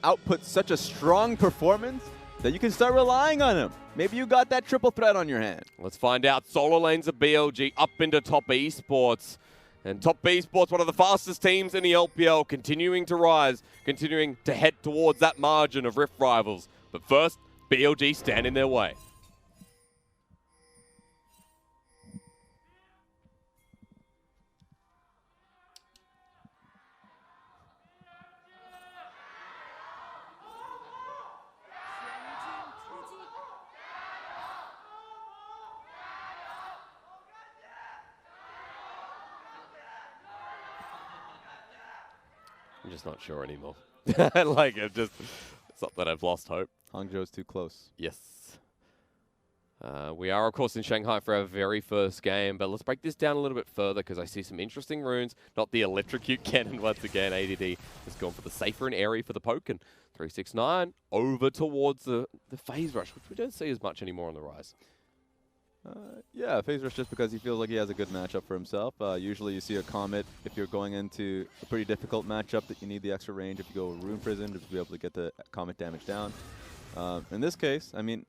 output such a strong performance that you can start relying on him. Maybe you got that triple threat on your hand. Let's find out. Solo lanes of BLG up into top esports. And top esports, one of the fastest teams in the LPL, continuing to rise, continuing to head towards that margin of Rift rivals. But first, BLG stand in their way. I'm just not sure anymore. Like, it's not that I've lost hope. Hangzhou's too close. Yes. We are, of course, in Shanghai for our very first game, but let's break this down a little bit further because I see some interesting runes. Not the electrocute cannon once again. ADD has gone for the safer and airy for the poke, and 369 over towards the phase rush, which we don't see as much anymore on the rise. Yeah, phase rush just because he feels like he has a good matchup for himself. Usually you see a Comet if you're going into a pretty difficult matchup that you need the extra range. If you go Rune Prison to be able to get the Comet damage down. In this case, I mean,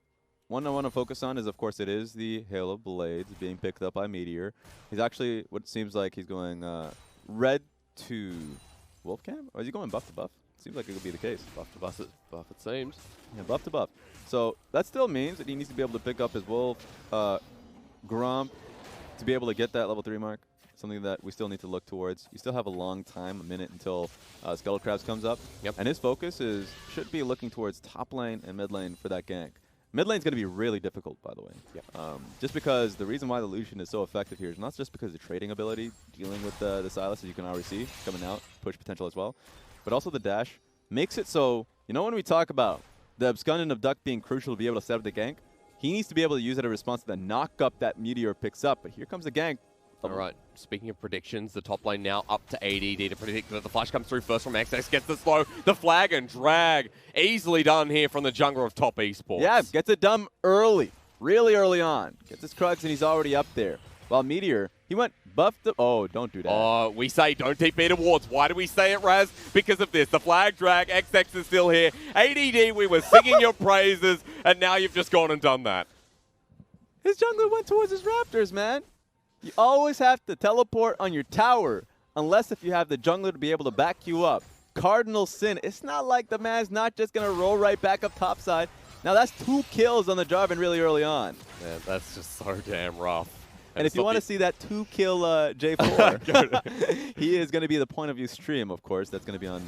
one I want to focus on is, of course, it is the Halo Blades being picked up by Meteor. He's actually, what seems like he's going red to Wolfcam? Or is he going buff to buff? Seems like it could be the case. Buff to buff, it seems. Yeah, buff to buff. So that still means that he needs to be able to pick up his Wolf, Gromp, to be able to get that level 3 mark. Something that we still need to look towards. You still have a long time, a minute, until Skeletal Crabs comes up. Yep. And his focus should be looking towards top lane and mid lane for that gank. Mid lane's going to be really difficult, by the way. Yep. Just because the reason why the Lucian is so effective here is not just because of the trading ability, dealing with the Sylas, as you can already see, coming out, push potential as well, but also the dash makes it so, you know, when we talk about the Abscondent of Duck being crucial to be able to set up the gank, he needs to be able to use it in response to the knock-up that Meteor picks up. But here comes the gank. All right, speaking of predictions, the top lane now up to ADD to predict that the flash comes through first from XX, gets the slow, the flag and drag. Easily done here from the jungler of top esports. Yeah, gets it done early, really early on. Gets his Krugs and he's already up there. While Meteor, he went buff to... Oh, don't do that. Oh, we say don't TP towards. Why do we say it, Raz? Because of this. The flag drag, XX is still here. ADD, we were singing your praises, and now you've just gone and done that. His jungler went towards his Raptors, man. You always have to teleport on your tower, unless if you have the jungler to be able to back you up. Cardinal sin. It's not like the man's not just going to roll right back up topside. Now, that's 2 kills on the Jarvan really early on. Man, that's just so damn rough. And if you want to see that 2-kill J4, he is going to be the point of view stream, of course. That's going to be on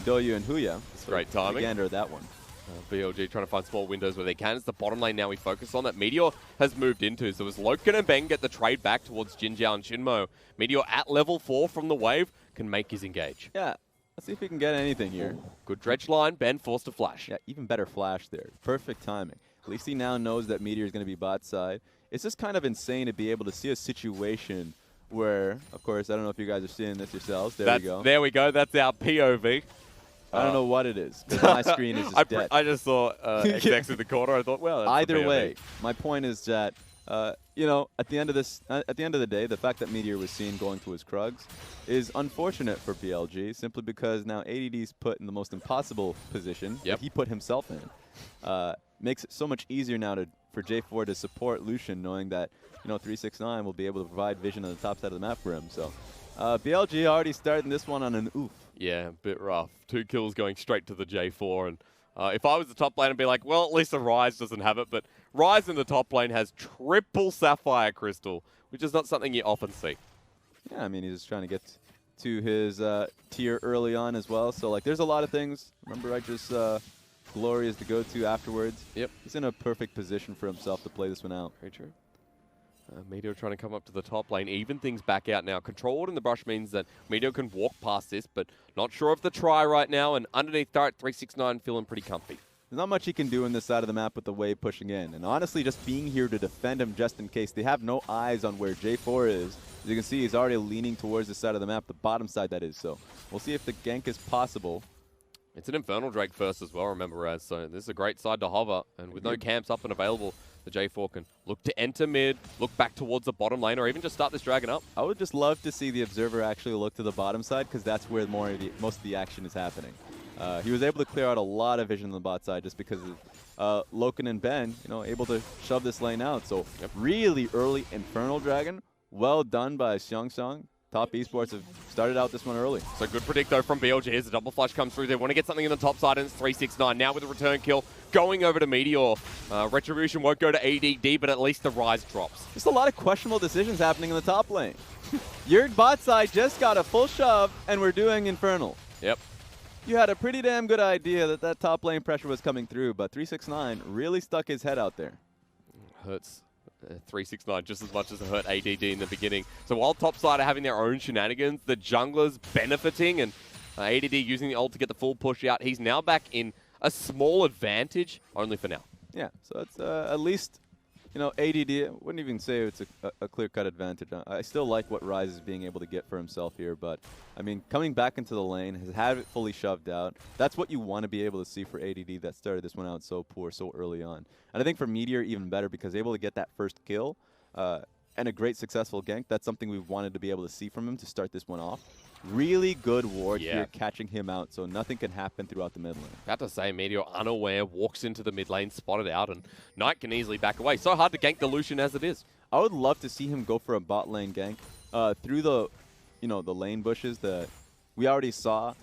Doyu and Huya. It's great timing. Gander that one. BLG trying to find small windows where they can. It's the bottom lane now we focus on that Meteor has moved into. So as LokeN and Ben get the trade back towards Jinjiao and XinMo, Meteor at level 4 from the wave can make his engage. Yeah, let's see if we can get anything here. Good dredge line, Ben forced to flash. Yeah, even better flash there. Perfect timing. At least he now knows that Meteor is going to be bot side. It's just kind of insane to be able to see a situation where, of course, I don't know if you guys are seeing this yourselves. There we go. There we go. That's our POV. I don't know what it is, but my screen is just dead. I just saw XX in the corner. I thought, well, that's either way, my point is that, you know, at the end of the day, the fact that Meteor was seen going to his Krugs is unfortunate for BLG, simply because now ADD's put in the most impossible position that he put himself in. Makes it so much easier now for J4 to support Lucian, knowing that, you know, 369 will be able to provide vision on the top side of the map for him. So BLG already starting this one on an oof. Yeah, a bit rough. 2 kills going straight to the J4. And if I was the top lane, I'd be like, well, at least the Ryze doesn't have it. But Ryze in the top lane has triple Sapphire Crystal, which is not something you often see. Yeah, I mean, he's just trying to get to his tier early on as well. So, like, there's a lot of things. Remember, I just... Glory is the go-to afterwards. Yep. He's in a perfect position for himself to play this one out. Very true. Meteor trying to come up to the top lane, even things back out now. Controlled in the brush means that Meteor can walk past this, but not sure of the try right now. And underneath Dart, 369 feeling pretty comfy. There's not much he can do in this side of the map with the wave pushing in. And honestly, just being here to defend him just in case. They have no eyes on where J4 is. As you can see, he's already leaning towards the side of the map, the bottom side that is. So we'll see if the gank is possible. It's an Infernal Drake first as well, remember, Raz. So this is a great side to hover. And with no camps up and available, the J4 can look to enter mid, look back towards the bottom lane, or even just start this dragon up. I would just love to see the Observer actually look to the bottom side, because that's where most of the action is happening. He was able to clear out a lot of vision on the bot side just because of LokeN and Ben, able to shove this lane out. So really early Infernal Dragon. Well done by Xiong. Top Esports have started out this one early. So good predict though from BLG as the double flash comes through. They want to get something in the top side and it's 369. Now with a return kill going over to Meteor. Retribution won't go to ADD, but at least the Rise drops. Just a lot of questionable decisions happening in the top lane. Your bot side just got a full shove and we're doing Infernal. Yep. You had a pretty damn good idea that top lane pressure was coming through, but 369 really stuck his head out there. Hurts 369 just as much as it hurt ADD in the beginning. So while top side are having their own shenanigans, the jungler's benefiting and ADD using the ult to get the full push out. He's now back in a small advantage, only for now. Yeah, so it's at least, ADD, I wouldn't even say it's a clear-cut advantage. I still like what Rise is being able to get for himself here, but, I mean, coming back into the lane, has had it fully shoved out. That's what you want to be able to see for ADD that started this one out so poor so early on. And I think for Meteor, even better, because able to get that first kill and a great successful gank. That's something we wanted to be able to see from him to start this one off. Really good ward here, catching him out, so nothing can happen throughout the mid lane. About to say, Meteor unaware, walks into the mid lane, spotted out, and Knight can easily back away. So hard to gank the Lucian as it is. I would love to see him go for a bot lane gank through the, the lane bushes that we already saw.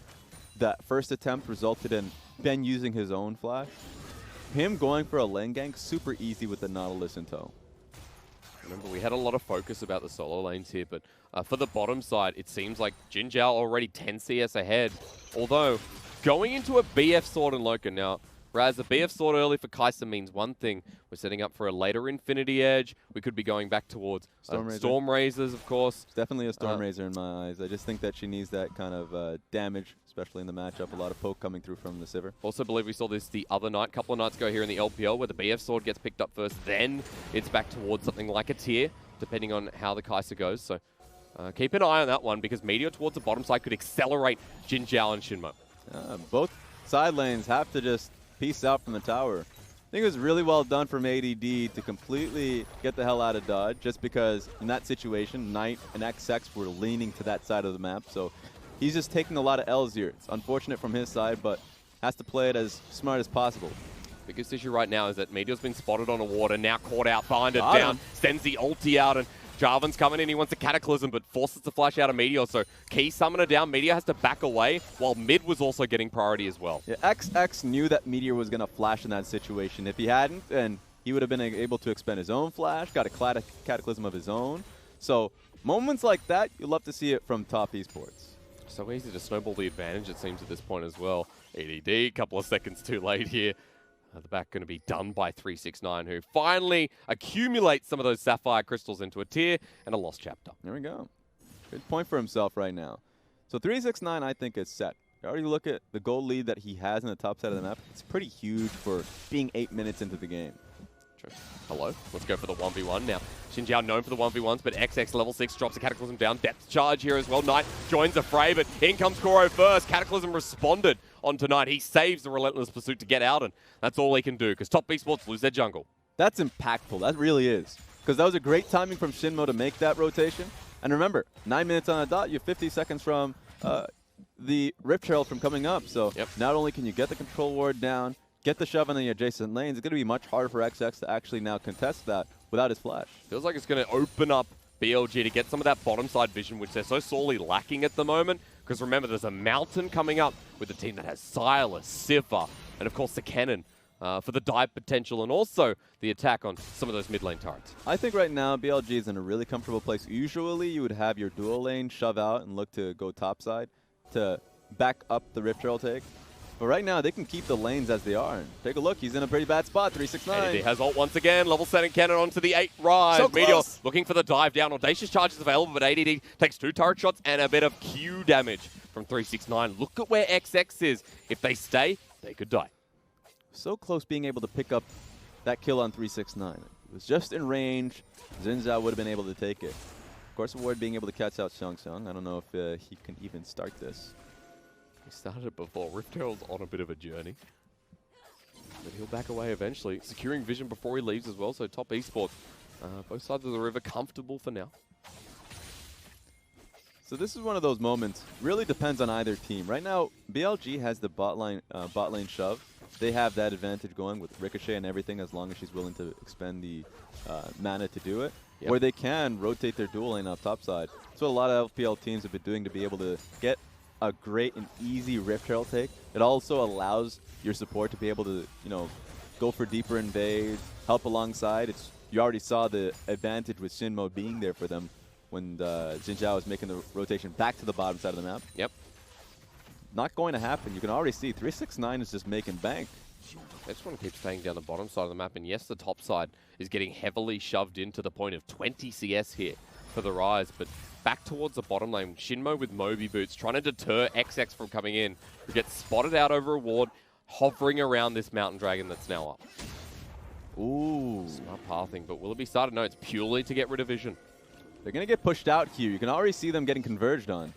That first attempt resulted in Ben using his own flash. Him going for a lane gank, super easy with the Nautilus in tow. Remember, we had a lot of focus about the solo lanes here, but for the bottom side, it seems like Jinjiao already 10 CS ahead. Although, going into a BF Sword and LokeN now, Raz, the BF Sword early for Kai'Sa means one thing. We're setting up for a later Infinity Edge. We could be going back towards Storm Razors, of course. It's definitely a Storm Razor in my eyes. I just think that she needs that kind of damage, especially in the matchup. A lot of poke coming through from the Sivir. Also believe we saw this the other night, couple of nights ago here in the LPL, where the BF Sword gets picked up first, then it's back towards something like a tier, depending on how the Kai'Sa goes. So keep an eye on that one, because Meteor towards the bottom side could accelerate Jinjiao and XinMo. Both side lanes have to just peace out from the tower. I think it was really well done from ADD to completely get the hell out of dodge, just because in that situation, Knight and XX were leaning to that side of the map. So he's just taking a lot of L's here. It's unfortunate from his side, but has to play it as smart as possible. Biggest issue right now is that Meteor's been spotted on a ward and now caught out, binded down, sends the ulti out, and Jarvan's coming in. He wants a Cataclysm, but forces the flash out of Meteor. So key summoner down. Meteor has to back away, while mid was also getting priority as well. Yeah, XX knew that Meteor was going to flash in that situation. If he hadn't, then he would have been able to expend his own flash, got a Cataclysm of his own. So moments like that, you love to see it from top esports. So easy to snowball the advantage, it seems, at this point as well. ADD, couple of seconds too late here. The back going to be done by 369, who finally accumulates some of those Sapphire Crystals into a tier and a lost chapter. There we go. Good point for himself right now. So 369, I think, is set. You already look at the goal lead that he has in the top side of the map. It's pretty huge for being 8 minutes into the game. True. Hello. Let's go for the 1v1 now. Jinjiao known for the 1v1s, but XX level 6 drops a Cataclysm down. Depth charge here as well. Knight joins the fray, but in comes Kuro first. Cataclysm responded onto Knight. He saves the relentless pursuit to get out, and that's all he can do, because top esports lose their jungle. That's impactful. That really is. Because that was a great timing from XinMo to make that rotation. And remember, 9 minutes on a dot, you're 50 seconds from the Rift Herald from coming up. So not only can you get the control ward down, get the shove in the adjacent lanes, it's going to be much harder for XX to actually now contest that without his flash. Feels like it's going to open up BLG to get some of that bottom side vision, which they're so sorely lacking at the moment. Because remember, there's a mountain coming up with a team that has Sylas, Sivir, and of course the cannon for the dive potential and also the attack on some of those mid lane turrets. I think right now BLG is in a really comfortable place. Usually you would have your dual lane shove out and look to go top side to back up the Rift Trail take. But right now, they can keep the lanes as they are. And take a look. He's in a pretty bad spot, 369. He has ult once again. Level 7 cannon onto the 8 rise. So Meteor close. looking for the dive down. Audacious charge is available, but ADD takes 2 turret shots and a bit of Q damage from 369. Look at where XX is. If they stay, they could die. So close being able to pick up that kill on 369. It was just in range. Jinjiao would have been able to take it. Of course, Ward being able to catch out Xiong. I don't know if he can even start this. He started it before. Rift Herald's on a bit of a journey. But he'll back away eventually. Securing vision before he leaves as well, so top esports. Both sides of the river comfortable for now. So this is one of those moments. Really depends on either team. Right now, BLG has the bot lane shove. They have that advantage going with Ricochet and everything, as long as she's willing to expend the mana to do it. Yep. Or they can rotate their dual lane up top side. That's what a lot of LPL teams have been doing to be able to get a great and easy Rift Trail take. It also allows your support to be able to, go for deeper invades, help alongside. You already saw the advantage with XinMo being there for them when Jinjiao was making the rotation back to the bottom side of the map. Yep. Not going to happen. You can already see 369 is just making bank. They just want to keep staying down the bottom side of the map, and yes, the top side is getting heavily shoved in to the point of 20 CS here for the Rise, but back towards the bottom lane, XinMo with Moby Boots trying to deter XX from coming in, who gets spotted out over a ward, hovering around this Mountain Dragon that's now up. Ooh. Smart pathing, but will it be started? No, it's purely to get rid of vision. They're going to get pushed out here. You can already see them getting converged on.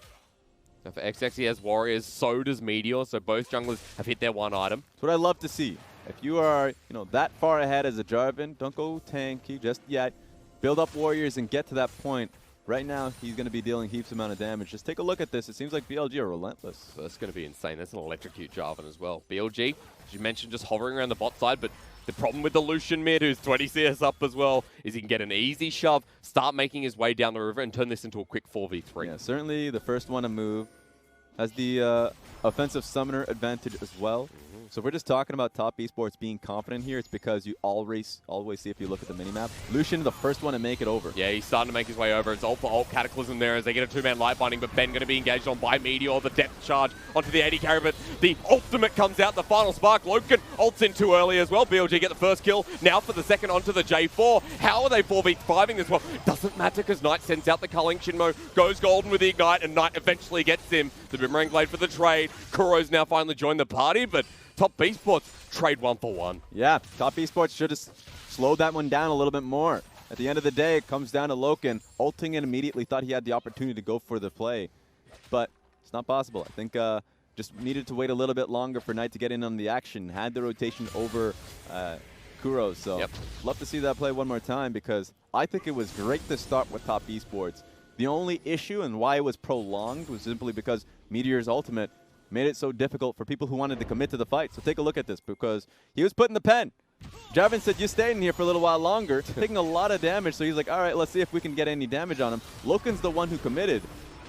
So for XX, he has Warriors, so does Meteor, so both junglers have hit their one item. That's what I love to see. If you are, that far ahead as a Jarvan, don't go tanky just yet. Build up Warriors and get to that point. Right now, he's going to be dealing heaps amount of damage. Just take a look at this. It seems like BLG are relentless. So that's going to be insane. That's an electrocute Jarvan as well. BLG, as you mentioned, just hovering around the bot side, but the problem with the Lucian mid, who's 20 CS up as well, is he can get an easy shove, start making his way down the river, and turn this into a quick 4v3. Yeah, certainly the first one to move. Has the offensive summoner advantage as well. So if we're just talking about top esports being confident here, it's because you always see, if you look at the minimap, Lucian the first one to make it over. Yeah, he's starting to make his way over. It's ult for ult Cataclysm there as they get a two-man light binding, but Ben going to be engaged on by Meteor, the depth charge onto the AD carry, but the ultimate comes out, the final spark. LokeN ults in too early as well. BLG get the first kill, now for the second onto the J4. How are they 4v5ing this one? Doesn't matter because Knight sends out the culling. XinMo goes golden with the Ignite, and Knight eventually gets him. The Boomerang Blade for the trade. Kuro's now finally joined the party, but top esports trade 1-for-1. Yeah, top esports should have slowed that one down a little bit more. At the end of the day, it comes down to LokeN ulting and immediately thought he had the opportunity to go for the play. But it's not possible. I think just needed to wait a little bit longer for Knight to get in on the action. Had the rotation over Kuro. So yep. Love to see that play one more time because I think it was great to start with top esports. The only issue and why it was prolonged was simply because Meteor's ultimate made it so difficult for people who wanted to commit to the fight. So take a look at this because he was put in the pen. Jarvan said, you stay in here for a little while longer, taking a lot of damage. So he's like, all right, let's see if we can get any damage on him. LokeN's the one who committed,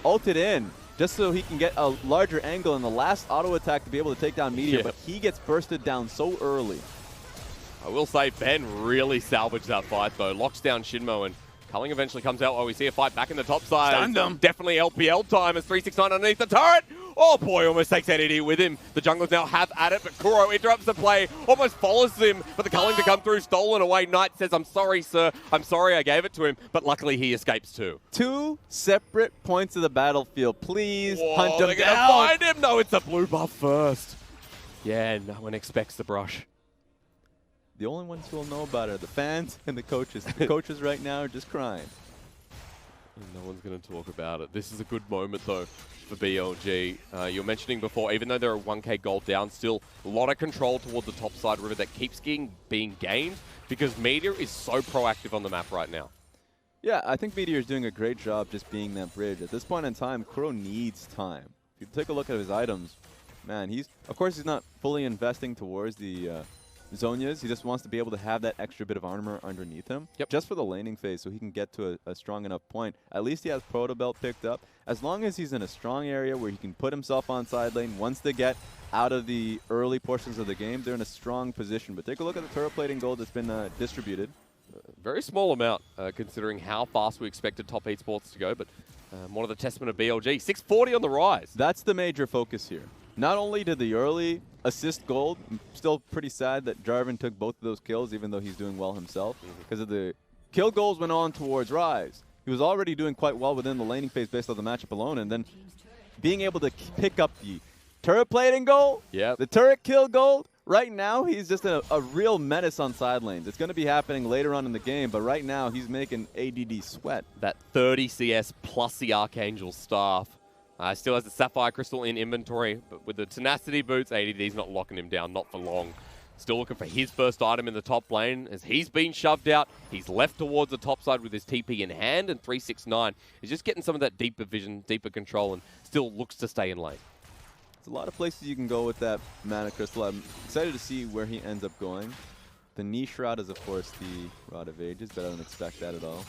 ulted in, just so he can get a larger angle in the last auto attack to be able to take down Meteor, but he gets bursted down so early. I will say Ben really salvaged that fight though. Locks down XinMo and Culling eventually comes out while we see a fight back in the top side. Stunned him. Definitely LPL time as 369 underneath the turret. Oh boy, almost takes NED with him. The junglers now have at it, but Kuro interrupts the play, almost follows him, but the culling to come through, stolen away. Knight says, I'm sorry, sir. I'm sorry I gave it to him, but luckily he escapes too. 2 separate points of the battlefield. Please hunt him they're down. Gonna find him. No, it's a blue buff first. Yeah, no one expects the brush. The only ones who will know about it are the fans and the coaches. The coaches right now are just crying. No one's going to talk about it. This is a good moment, though, for BLG. You were mentioning before, even though they're a 1k gold down, still a lot of control toward the top side river that keeps being gained because Meteor is so proactive on the map right now. Yeah, I think Meteor is doing a great job just being that bridge. At this point in time, Kuro needs time. If you take a look at his items, man, of course he's not fully investing towards the Zhonya's. He just wants to be able to have that extra bit of armor underneath him, just for the laning phase, so he can get to a strong enough point. At least he has Proto Belt picked up. As long as he's in a strong area where he can put himself on side lane, once they get out of the early portions of the game, they're in a strong position. But take a look at the turret plating gold that's been distributed. Very small amount, considering how fast we expected top esports to go, but one of the testament of BLG. 640 on the Rise. That's the major focus here. Not only did the early assist gold, I'm still pretty sad that Jarvan took both of those kills, even though he's doing well himself, because of the kill goals went on towards Rise. He was already doing quite well within the laning phase based on the matchup alone, and then being able to pick up the turret plating gold, the turret kill gold. Right now, he's just a real menace on side lanes. It's going to be happening later on in the game, but right now, he's making ADD sweat. That 30 CS plus the Archangel staff. Still has the Sapphire Crystal in inventory, but with the Tenacity boots, ADD's not locking him down, not for long. still looking for his first item in the top lane. As he's been shoved out, he's left towards the top side with his TP in hand, and 369 is just getting some of that deeper vision, deeper control, and still looks to stay in lane. There's a lot of places you can go with that Mana Crystal. I'm excited to see where he ends up going. The Knee Shroud is, of course, the Rod of Ages, but I don't expect that at all.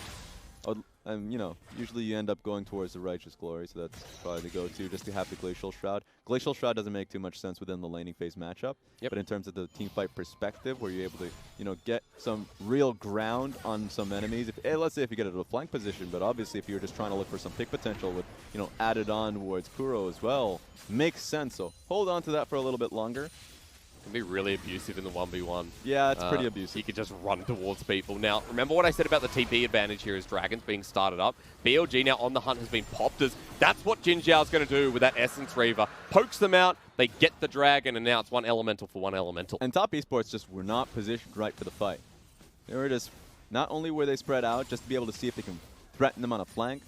You know, usually you end up going towards the Righteous Glory, so that's probably the go-to, just to have the Glacial Shroud. Glacial Shroud doesn't make too much sense within the laning phase matchup, but in terms of the team fight perspective, where you're able to, you know, get some real ground on some enemies. Let's say if you get into a flank position, but obviously if you're just trying to look for some pick potential with, you know, added on towards Kuro as well, makes sense. So hold on to that for a little bit longer. Can be really abusive in the 1v1. Yeah, it's pretty abusive. You could just run towards people. Now, remember what I said about the TP advantage here as Dragons being started up? BLG now on the hunt has been popped as that's what Jinjiao is going to do with that Essence Reaver. Pokes them out, they get the Dragon, and now it's one elemental for one elemental. And top esports just were not positioned right for the fight. They were just, not only were they spread out just to be able to see if they can threaten them on a flank,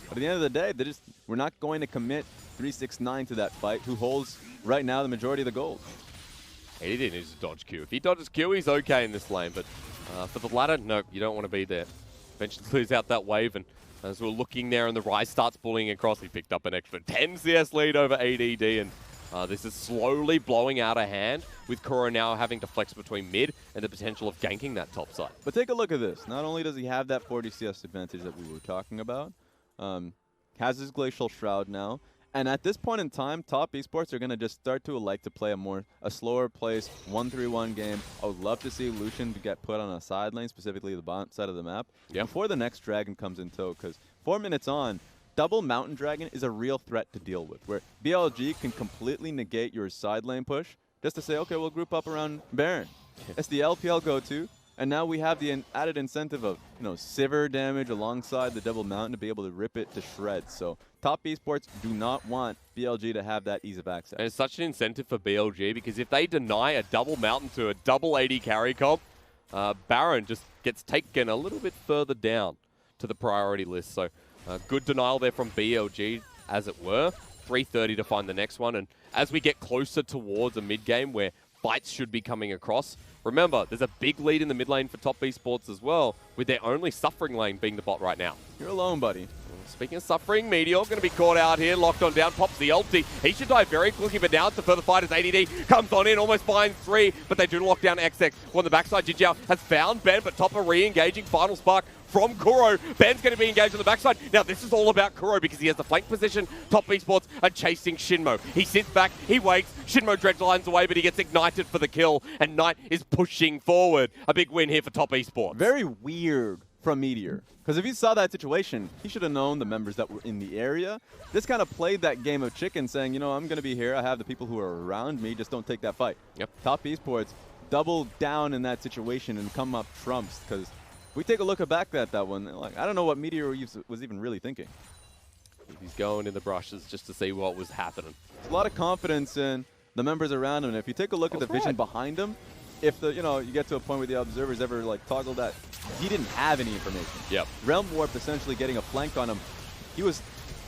but at the end of the day, they just were not going to commit 369 to that fight, who holds right now the majority of the gold. He didn't need to dodge Q. If he dodges Q, he's okay in this lane. But for the ladder, no, you don't want to be there. Eventually lose out that wave. And as we're looking there and the Rise starts bullying across, he picked up an extra 10 CS lead over ADD. And this is slowly blowing out of hand, with Kuro now having to flex between mid and the potential of ganking that top side. But take a look at this. Not only does he have that 40 CS advantage that we were talking about, has his Glacial Shroud now. And at this point in time, top esports are going to just start to like to play a slower pace 1-3-1 game. I would love to see Lucian get put on a side lane, specifically the bottom side of the map, before the next Dragon comes in tow. Because 4 minutes on, double Mountain Dragon is a real threat to deal with, where BLG can completely negate your side lane push just to say, okay, we'll group up around Baron. It's the LPL go-to. And now we have the added incentive of, you know, Sivir damage alongside the double mountain to be able to rip it to shreds. So top esports do not want BLG to have that ease of access. And it's such an incentive for BLG, because if they deny a double mountain to a double AD carry comp, Baron just gets taken a little bit further down to the priority list. So good denial there from BLG, as it were. 3:30 to find the next one. And as we get closer towards a mid-game where fights should be coming across, remember, there's a big lead in the mid lane for top esports as well, with their only suffering lane being the bot right now. You're alone, buddy. Speaking of suffering, Meteor going to be caught out here, locked on down, pops the ulti. He should die very quickly, but now it's the further fight as ADD comes on in, almost finds 3, but they do lock down XX. On the backside, Jinjiao has found Ben, but Top are re-engaging. Final spark from Kuro. Ben's going to be engaged on the backside. Now, this is all about Kuro because he has the flank position. Top esports are chasing XinMo. He sits back, he waits. XinMo dredge lines away, but he gets ignited for the kill, and Knight is pushing forward. A big win here for top esports. Very weird from Meteor, because if he saw that situation, he should have known the members that were in the area. This kind of played that game of chicken, saying, you know, I'm going to be here. I have the people who are around me. Just don't take that fight. Yep. Top esports double down in that situation and come up trumps, because we take a look back at that one. Like, I don't know what Meteor was even really thinking. He's going in the brushes just to see what was happening. There's a lot of confidence in the members around him. And if you take a look at the vision behind him, if the you get to a point where the observers ever like toggle that, he didn't have any information. Yep. Realm Warp essentially getting a flank on him. He was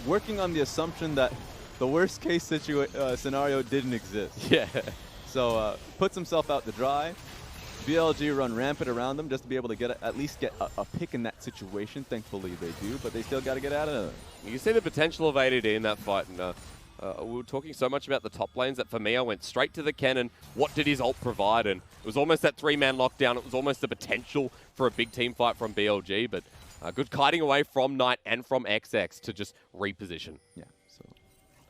working on the assumption that the worst case scenario didn't exist. Yeah. So puts himself out to dry. BLG run rampant around them just to be able to get at least get a pick in that situation. Thankfully they do, but they still got to get out of it. You can see the potential of ADD in that fight. And we were talking so much about the top lanes that for me, I went straight to the cannon. What did his ult provide? And it was almost that 3-man lockdown. It was almost the potential for a big team fight from BLG, but good kiting away from Knight and from XX to just reposition. Yeah, so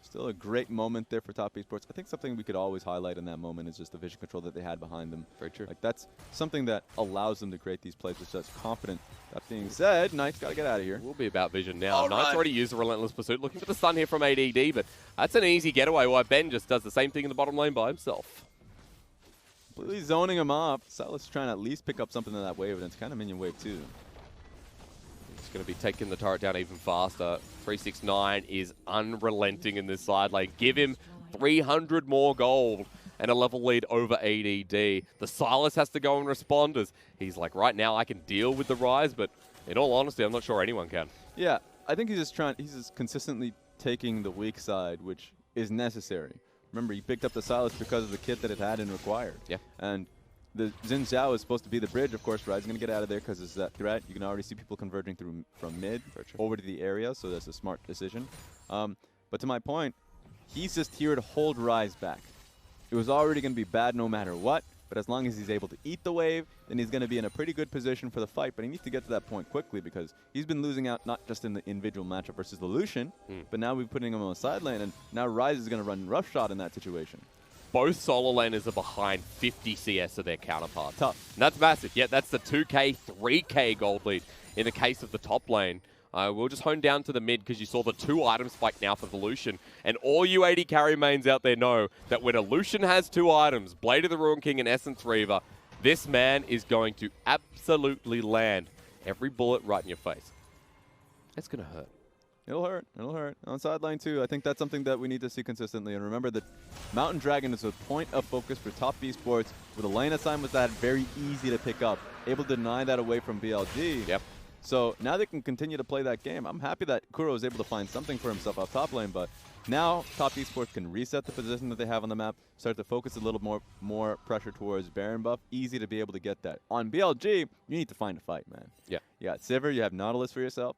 still a great moment there for top esports. I think something we could always highlight in that moment is just the vision control that they had behind them. Very true. Like, that's something that allows them to create these plays with such confidence. That being said, Knight's got to get out of here. We'll be about vision now. Knight's already used the Relentless Pursuit, looking for the stun here from ADD, but that's an easy getaway while Ben just does the same thing in the bottom lane by himself. Completely zoning him off. Silas trying to at least pick up something in that wave, and it's kind of minion wave too. He's going to be taking the turret down even faster. 369 is unrelenting in this side lane. Give him 300 more gold and a level lead over ADD. The Silas has to go and respond as he's like, right now I can deal with the Rise, but in all honesty, I'm not sure anyone can. Yeah, I think he's just consistently taking the weak side, which is necessary. Remember, he picked up the Silas because of the kit that it had and required. Yeah. And the Jinjiao is supposed to be the bridge. Of course, Rise is going to get out of there because it's that threat. You can already see people converging from mid over to the area, so that's a smart decision. But to my point, he's just here to hold Rise back. It was already going to be bad no matter what, but as long as he's able to eat the wave, then he's going to be in a pretty good position for the fight. But he needs to get to that point quickly because he's been losing out not just in the individual matchup versus the Lucian, but now we're putting him on the side lane, and now Rise is going to run roughshod in that situation. Both solo laners are behind 50 CS of their counterparts. Tough. And that's massive. Yeah, that's the 2K, 3K gold lead in the case of the top lane. We'll just hone down to the mid because you saw the 2 items spike now for the Lucian. And all you AD carry mains out there know that when a Lucian has 2 items, Blade of the Ruin King and Essence Reaver, this man is going to absolutely land every bullet right in your face. It's going to hurt. It'll hurt. It'll hurt. On sideline too, I think that's something that we need to see consistently. And remember that Mountain Dragon is a point of focus for top esports with a lane assignment that very easy to pick up. Able to deny that away from BLG. Yep. So now they can continue to play that game. I'm happy that Kuro is able to find something for himself off top lane, but now top esports can reset the position that they have on the map, start to focus a little more pressure towards Baron buff. Easy to be able to get that. On BLG, you need to find a fight, man. Yeah. You got Sivir, you have Nautilus for yourself.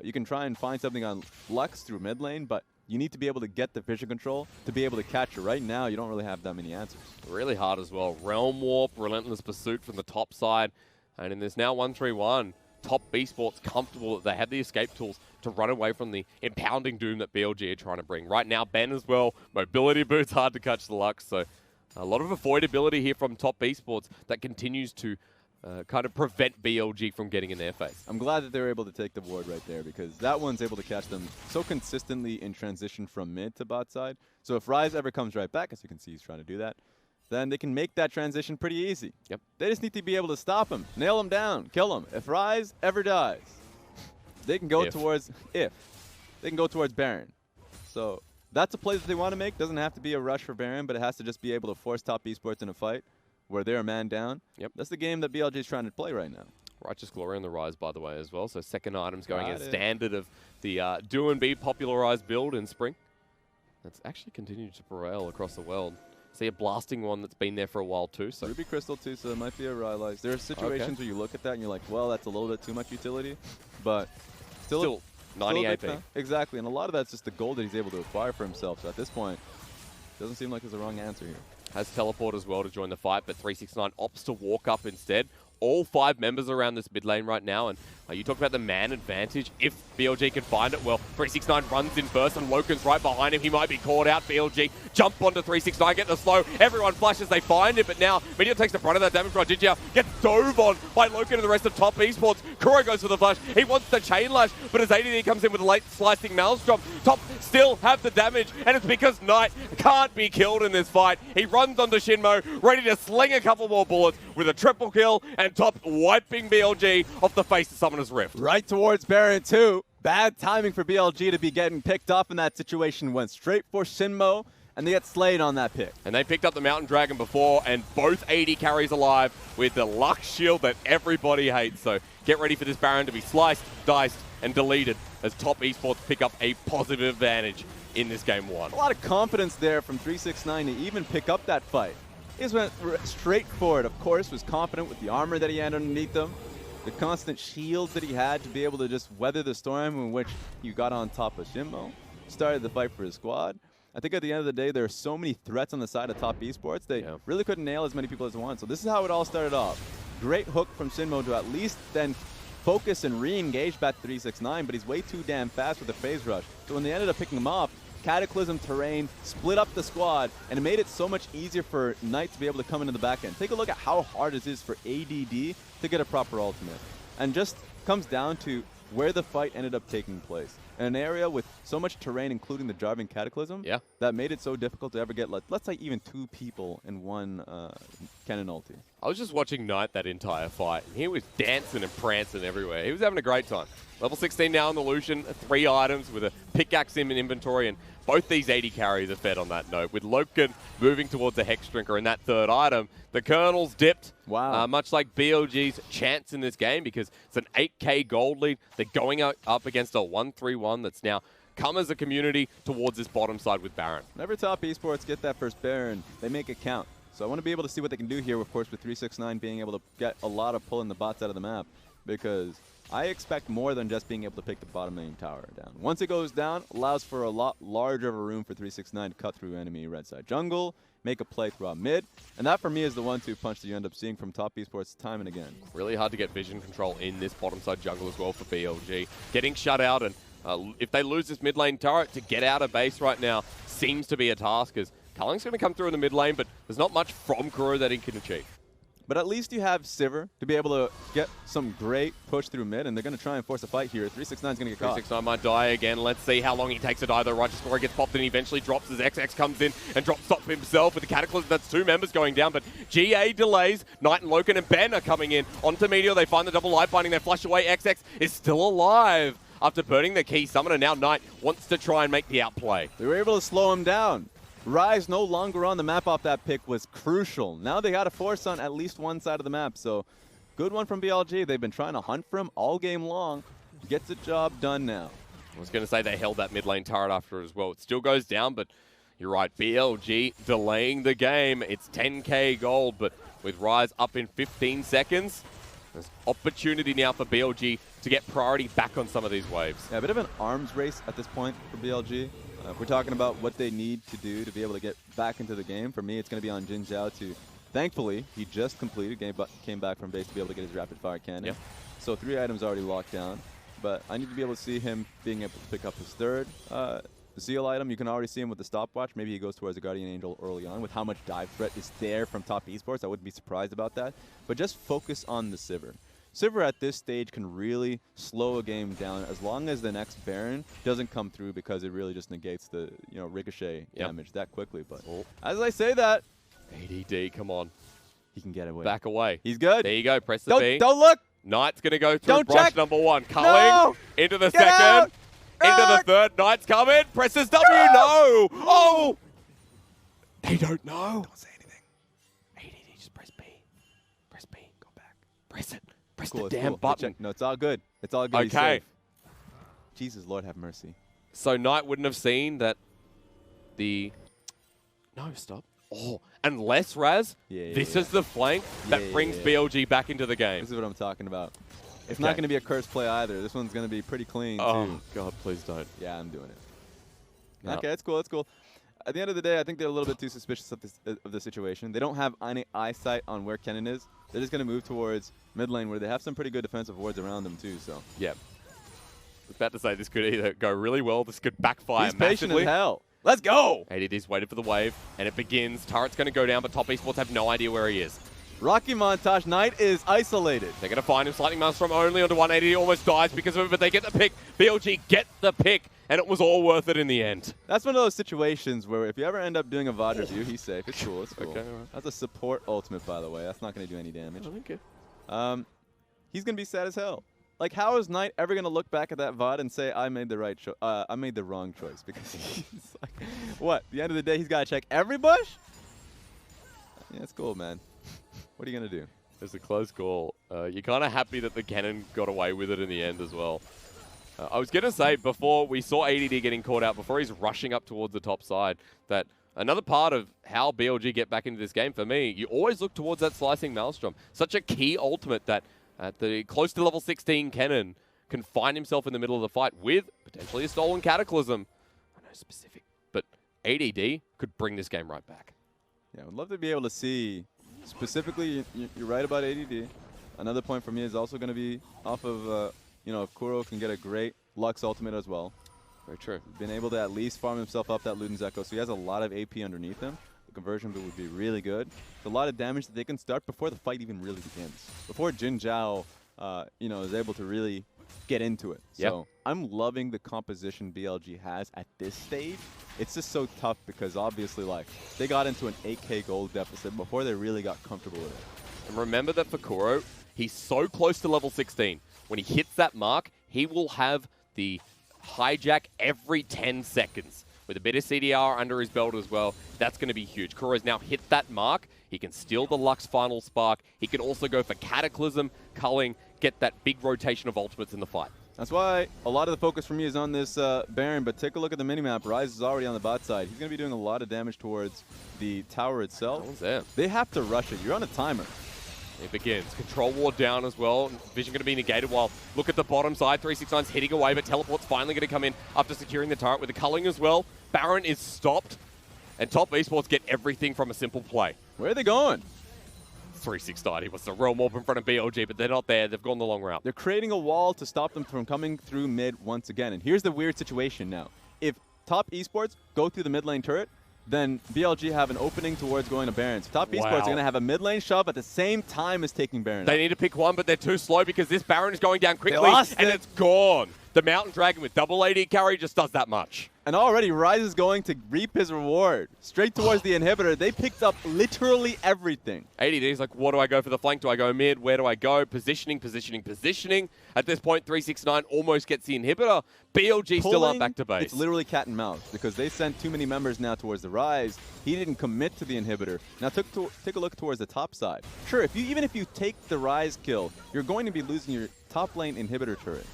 You can try and find something on Lux through mid lane, but you need to be able to get the vision control to be able to catch it. Right now, you don't really have that many answers. Really hard as well. Realm Warp, Relentless Pursuit from the top side. And in this now 1-3-1, top esports comfortable that they have the escape tools to run away from the impounding doom that BLG are trying to bring. Right now, Ben as well. Mobility boots, hard to catch the Lux. So a lot of avoidability here from top esports that continues to kind of prevent BLG from getting in their face. I'm glad that they were able to take the ward right there because that one's able to catch them so consistently in transition from mid to bot side. So if Rise ever comes right back, as you can see he's trying to do that, then they can make that transition pretty easy. Yep. They just need to be able to stop him, nail him down, kill him. If Rise ever dies, they can go towards Baron. So that's a play that they want to make. Doesn't have to be a rush for Baron, but it has to just be able to force top esports in a fight where they're a man down. Yep. That's the game that BLG is trying to play right now. Righteous Glory on the rise, by the way, as well. So second item's going as standard of the do and be popularized build in spring. That's actually continued to prevail across the world. See a blasting one that's been there for a while too. So Ruby Crystal too, so it might be a Rylai's. There are situations where you look at that and you're like, well, that's a little bit too much utility, but still 90 AP. Exactly, and a lot of that's just the gold that he's able to acquire for himself. So at this point, doesn't seem like there's a wrong answer here. Has teleport as well to join the fight, but 369 opts to walk up instead. All 5 members around this mid lane right now, and you talk about the man advantage. If BLG can find it, well, 369 runs in first, and LokeN's right behind him. He might be caught out. BLG jump onto 369, get the slow. Everyone flashes, they find it, but now Meteor takes the brunt of that damage from Jinjiao. Gets dove on by LokeN and the rest of top esports. Kuro goes for the flash. He wants the chain lash, but as ADD comes in with a late slicing Maelstrom, top still have the damage, and it's because Knight can't be killed in this fight. He runs onto XinMo, ready to sling a couple more bullets with a triple kill, and top wiping BLG off the face of Summoner's Rift. Right towards Baron too. Bad timing for BLG to be getting picked off in that situation. Went straight for XinMo, and they get slayed on that pick. And they picked up the Mountain Dragon before, and both AD carries alive with the Lux shield that everybody hates. So get ready for this Baron to be sliced, diced, and deleted as top esports pick up a positive advantage in this game 1. A lot of confidence there from 369 to even pick up that fight. He just went straight for it, of course, was confident with the armor that he had underneath him, the constant shields that he had to be able to just weather the storm in which you got on top of XinMo, started the fight for his squad. I think at the end of the day, there are so many threats on the side of top esports, they really couldn't nail as many people as they wanted. So this is how it all started off. Great hook from XinMo to at least then focus and re-engage back to 369, but he's way too damn fast with the phase rush. So when they ended up picking him off, Cataclysm terrain, split up the squad, and it made it so much easier for Knight to be able to come into the back end. Take a look at how hard it is for ADD to get a proper ultimate. And just comes down to where the fight ended up taking place. In an area with so much terrain, including the driving Cataclysm, that made it so difficult to ever get, like, let's say, even 2 people in one cannon ulti. I was just watching Knight that entire fight, and he was dancing and prancing everywhere. He was having a great time. Level 16 now on the Lucian, 3 items with a pickaxe in inventory, and both these 80 carries are fed on that note. With LokeN moving towards the Hex Drinker in that 3rd item, the Colonel's dipped. Wow. Much like BLG's chance in this game, because it's an 8k gold lead. They're going up against a 1-3-1 that's now come as a community towards this bottom side with Baron. Whenever top esports get that first Baron, they make it count. So I want to be able to see what they can do here, of course, with 369 being able to get a lot of pulling the bots out of the map, because I expect more than just being able to pick the bottom lane tower down. Once it goes down, allows for a lot larger of a room for 369 to cut through enemy red side jungle, make a play throughout mid, and that for me is the 1-2 punch that you end up seeing from top esports time and again. Really hard to get vision control in this bottom side jungle as well for BLG. Getting shut out, and if they lose this mid lane turret, to get out of base right now seems to be a task, as Culling's going to come through in the mid lane, but there's not much from Kuro that he can achieve. But at least you have Sivir to be able to get some great push through mid, and they're going to try and force a fight here. 369 is going to get caught. 369 might die again. Let's see how long he takes to die, though. Righteous Glory gets popped and he eventually drops as XX comes in and drops top himself with the Cataclysm. That's 2 members going down, but GA delays. Knight and LokeN and Ben are coming in. Onto Meteor, they find the double life binding, they flush away. XX is still alive after burning the key summoner. Now Knight wants to try and make the outplay. They were able to slow him down. Rise no longer on the map off that pick was crucial. Now they got to force on at least one side of the map. So good one from BLG. They've been trying to hunt for him all game long. Gets the job done now. I was going to say they held that mid lane turret after as well. It still goes down, but you're right. BLG delaying the game. It's 10k gold, but with Rise up in 15 seconds, there's opportunity now for BLG to get priority back on some of these waves. Yeah, a bit of an arms race at this point for BLG. If we're talking about what they need to do to be able to get back into the game, for me, it's going to be on Jinjiao to, thankfully, he just completed, came back from base to be able to get his rapid fire cannon. Yeah. So 3 items already locked down, but I need to be able to see him being able to pick up his third seal item. You can already see him with the stopwatch. Maybe he goes towards the Guardian Angel early on with how much dive threat is there from top esports. I wouldn't be surprised about that, but just focus on the Sivir. Sivir at this stage can really slow a game down as long as the next Baron doesn't come through, because it really just negates the ricochet damage that quickly. But as I say that, ADD, come on. He can get away. Back away. He's good. There you go. Press the B. Don't look. Knight's going to go through Don't brush check. number 1. Culling into the second. Out. Into the third. Knight's coming. Presses W. No. Oh. They don't know. Don't say anything. ADD, just press B. Press B. Go back. Press it. Press Cool, the it's damn cool. button. No, it's all good. It's all good. He's Okay. safe. Jesus, Lord have mercy. So Knight wouldn't have seen that the... No, stop. Oh, unless, Raz, this is the flank that brings BLG back into the game. This is what I'm talking about. It's not going to be a cursed play either. This one's going to be pretty clean, too. God, please don't. Yeah, I'm doing it. No. Okay, it's cool. It's cool. At the end of the day, I think they're a little bit too suspicious of the situation. They don't have any eyesight on where Kennen is. They're just going to move towards mid lane, where they have some pretty good defensive wards around them, too. So Yeah. I was about to say this could either go really well, this could backfire he's patient massively. as hell. Let's go! ADD's waited for the wave, and it begins. Turret's going to go down, but top esports have no idea where he is. Rocky montage. Knight is isolated. They're going to find him. Lightning Maelstrom only onto 180. Almost dies because of it, but they get the pick. BLG get the pick, and it was all worth it in the end. That's one of those situations where if you ever end up doing a VOD review, he's safe. It's cool. It's cool. Okay, all right. That's a support ultimate, by the way. That's not going to do any damage. I think it. He's going to be sad as hell. Like, how is Knight ever going to look back at that VOD and say, I made the right choice? I made the wrong choice? Because he's like, what? At the end of the day, he's got to check every bush? Yeah, it's cool, man. What are you going to do? It's a close call. You're kind of happy that the cannon got away with it in the end as well. I was going to say, before we saw ADD getting caught out, before he's rushing up towards the top side, that another part of how BLG get back into this game, for me, you always look towards that Slicing Maelstrom. Such a key ultimate that at the close to level 16 Kennen can find himself in the middle of the fight with potentially a stolen Cataclysm. I know specific, but ADD could bring this game right back. Yeah, I'd love to be able to see, specifically, you're right about ADD. Another point for me is also going to be off of, if Kuro can get a great Lux ultimate as well. Very true. Been able to at least farm himself up that Luden's Echo, so he has a lot of AP underneath him. The conversion would be really good. It's a lot of damage that they can start before the fight even really begins. Before Jinjiao, is able to really get into it. Yep. So I'm loving the composition BLG has at this stage. It's just so tough because obviously, they got into an 8k gold deficit before they really got comfortable with it. And remember that for Kuro, he's so close to level 16. When he hits that mark, he will have the hijack every 10 seconds. With a bit of CDR under his belt as well, that's going to be huge. Kuro's now hit that mark. He can steal the Lux Final Spark. He can also go for Cataclysm, Culling, get that big rotation of ultimates in the fight. That's why a lot of the focus for me is on this Baron, but take a look at the minimap. Rise is already on the bot side. He's going to be doing a lot of damage towards the tower itself. No one's there. They have to rush it. You're on a timer. It begins. Control ward down as well. Vision going to be negated while look at the bottom side. 369's hitting away, but Teleport's finally going to come in after securing the turret with the culling as well. Baron is stopped, and Top Esports get everything from a simple play. Where are they going? 369, he wants to roam up in front of BLG, but they're not there. They've gone the long route. They're creating a wall to stop them from coming through mid once again. And here's the weird situation now. If Top Esports go through the mid lane turret, then BLG have an opening towards going to Baron. So Top Esports are going to have a mid lane shove at the same time as taking Baron. They need to pick one, but they're too slow because this Baron is going down quickly, and it's gone. The Mountain Dragon with double AD carry just does that much. And already Rise is going to reap his reward. Straight towards the inhibitor. They picked up literally everything. ADD's like, what do I go for the flank? Do I go mid? Where do I go? Positioning, positioning, positioning. At this point, 369 almost gets the inhibitor. BLG still aren't back to base. It's literally cat and mouse because they sent too many members now towards the Rise. He didn't commit to the inhibitor. Now take a look towards the top side. Sure, even if you take the Rise kill, you're going to be losing your top lane inhibitor turret.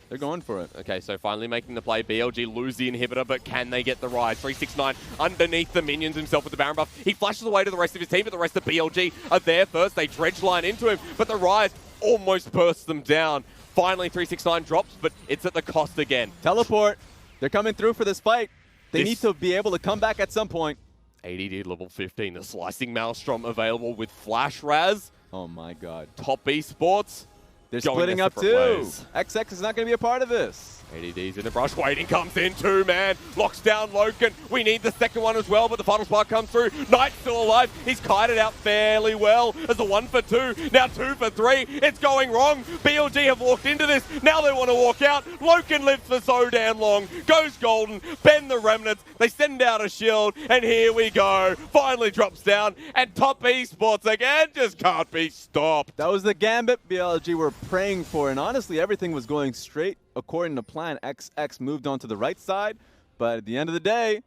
They're going for it. Okay, so finally making the play. BLG lose the inhibitor, but can they get the Rise? 369 underneath the minions himself with the Baron buff. He flashes away to the rest of his team, but the rest of BLG are there first. They dredge line into him, but the Rise almost bursts them down. Finally, 369 drops, but it's at the cost again. Teleport. They're coming through for this fight. They need to be able to come back at some point. ADD level 15. The Slicing Maelstrom available with Flash Raz. Oh my god. Top Esports. They're splitting up too. XX is not going to be a part of this. ADD's in the brush. Waiting comes in too, man. Locks down LokeN. We need the second one as well, but the final spark comes through. Knight's still alive. He's kited out fairly well as a 1 for 2. Now 2 for 3. It's going wrong. BLG have walked into this. Now they want to walk out. LokeN lives for so damn long. Goes golden. Bend the remnants. They send out a shield, and here we go. Finally drops down, and Top Esports again just can't be stopped. That was the gambit BLG were praying for, and honestly, everything was going straight according to plan. XX moved on to the right side, but at the end of the day,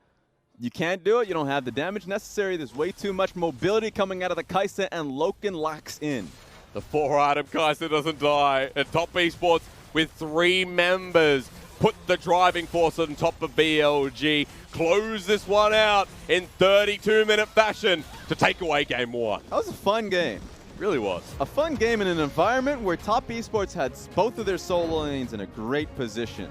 you can't do it. You don't have the damage necessary. There's way too much mobility coming out of the Kai'Sa, and LokeN locks in. The 4-item Kai'Sa doesn't die, and Top Esports with 3 members put the driving force on top of BLG. Close this one out in 32-minute fashion to take away game 1. That was a fun game. Really was. A fun game in an environment where Top Esports had both of their solo lanes in a great position.